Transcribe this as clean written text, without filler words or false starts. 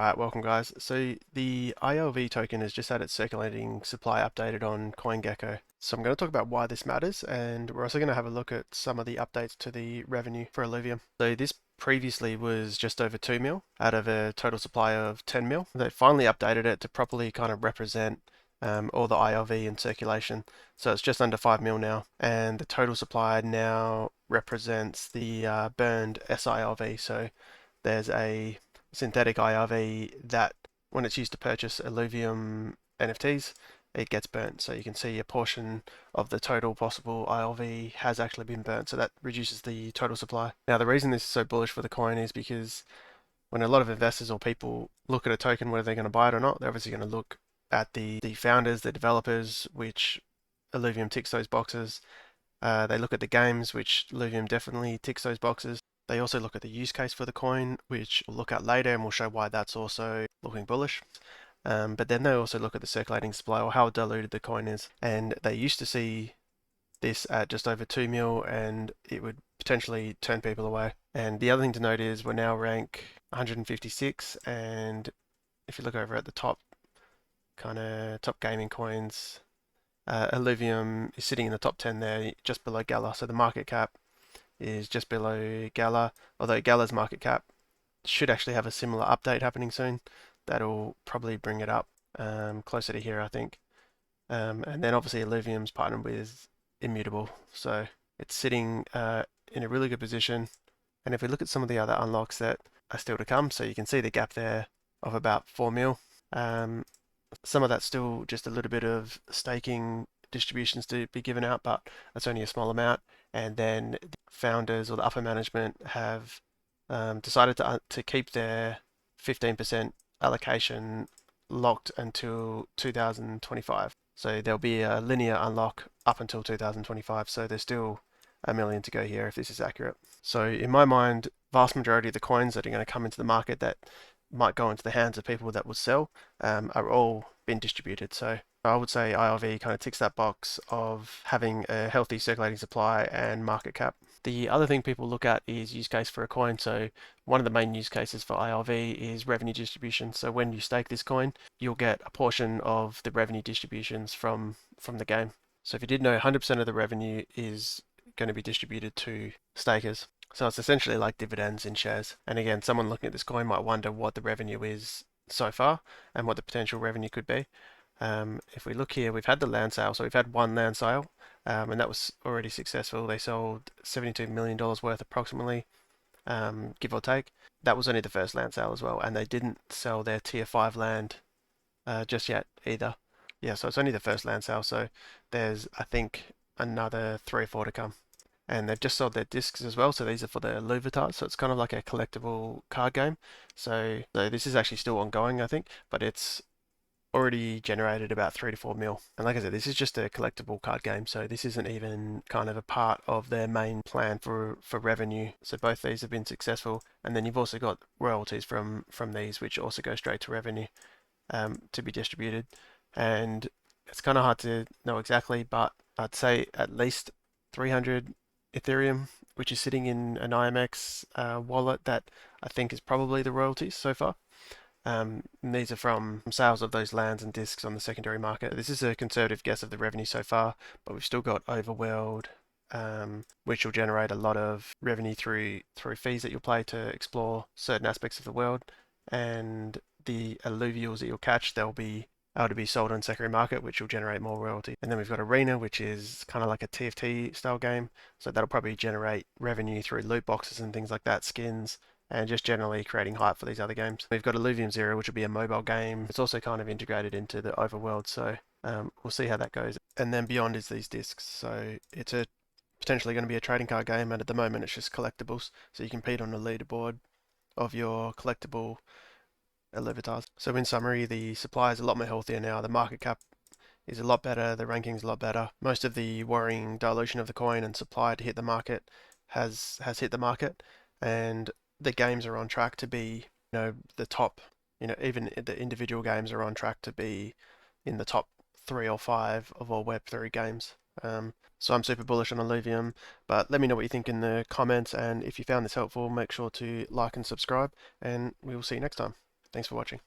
Alright, welcome guys. So the ILV token has just had its circulating supply updated on CoinGecko. So I'm going to talk about why this matters, and we're also going to have a look at some of the updates to the revenue for Illuvium. So this previously was just over 2 mil out of a total supply of 10 mil. They finally updated it to properly kind of represent all the ILV in circulation. So it's just under 5 mil now, and the total supply now represents the burned SILV. So there's a synthetic IRV that when it's used to purchase Illuvium NFTs, it gets burnt. So you can see a portion of the total possible ILV has actually been burnt. So that reduces the total supply. Now, the reason this is so bullish for the coin is because when a lot of investors or people look at a token, whether they're going to buy it or not, they're obviously going to look at the founders, the developers, which Illuvium ticks those boxes. They look at the games, which Illuvium definitely ticks those boxes. They also look at the use case for the coin, which we'll look at later and we'll show why that's also looking bullish. But then they also look at the circulating supply or how diluted the coin is. And they used to see this at just over 2 mil and it would potentially turn people away. And the other thing to note is we're now rank 156, and if you look over at the top, kind of top gaming coins, Illuvium is sitting in the top 10 there, just below Gala. So the market cap is just below Gala, although Gala's market cap should actually have a similar update happening soon. That'll probably bring it up closer to here, I think. And then obviously Illuvium's partnered with Immutable, so it's sitting in a really good position. And if we look at some of the other unlocks that are still to come, so you can see the gap there of about 4 mil. Some of that's still just a little bit of staking distributions to be given out, but that's only a small amount. And then the founders or the upper management have decided to keep their 15% allocation locked until 2025. So there'll be a linear unlock up until 2025. So there's still a million to go here if this is accurate. So in my mind, vast majority of the coins that are going to come into the market that might go into the hands of people that will sell are all been distributed. So I would say ILV kind of ticks that box of having a healthy circulating supply and market cap. The other thing people look at is use case for a coin. So one of the main use cases for ILV is revenue distribution. So when you stake this coin, you'll get a portion of the revenue distributions from the game. So if you did know, 100% of the revenue is going to be distributed to stakers. So it's essentially like dividends in shares. And again, someone looking at this coin might wonder what the revenue is so far and what the potential revenue could be. If we look here, we've had the land sale. So we've had one land sale, and that was already successful. They sold $72 million worth approximately, give or take. That was only the first land sale as well, and they didn't sell their tier 5 land just yet either. Yeah, so it's only the first land sale, so there's, I think, another 3 or 4 to come. And they've just sold their discs as well, so these are for the Louvetas, so it's kind of like a collectible card game. So this is actually still ongoing, I think, but it's already generated about 3 to 4 mil. And like I said, this is just a collectible card game, so this isn't even kind of a part of their main plan for revenue. So both these have been successful, and then you've also got royalties from these, which also go straight to revenue to be distributed. And it's kind of hard to know exactly, but I'd say at least 300 Ethereum, which is sitting in an IMX wallet that I think is probably the royalties so far. These are from sales of those lands and discs on the secondary market. This is a conservative guess of the revenue so far, but we've still got Overworld, which will generate a lot of revenue through fees that you'll pay to explore certain aspects of the world, and the alluvials that you'll catch, they'll be able to be sold on secondary market, which will generate more royalty. And then we've got Arena, which is kind of like a TFT style game, so that'll probably generate revenue through loot boxes and things like that, skins, and just generally creating hype for these other games. We've got Illuvium Zero, which will be a mobile game. It's also kind of integrated into the overworld, so we'll see how that goes. And then beyond is these discs, so it's potentially going to be a trading card game, and at the moment it's just collectibles, so you compete on the leaderboard of your collectible Illuvitas. So in summary, the supply is a lot more healthier now. The market cap is a lot better. The ranking's a lot better. Most of the worrying dilution of the coin and supply to hit the market has hit the market, and the games are on track to be, the top. Even the individual games are on track to be in the top 3 or 5 of all Web3 games. So I'm super bullish on Illuvium, but let me know what you think in the comments, and if you found this helpful, make sure to like and subscribe, and we will see you next time. Thanks for watching.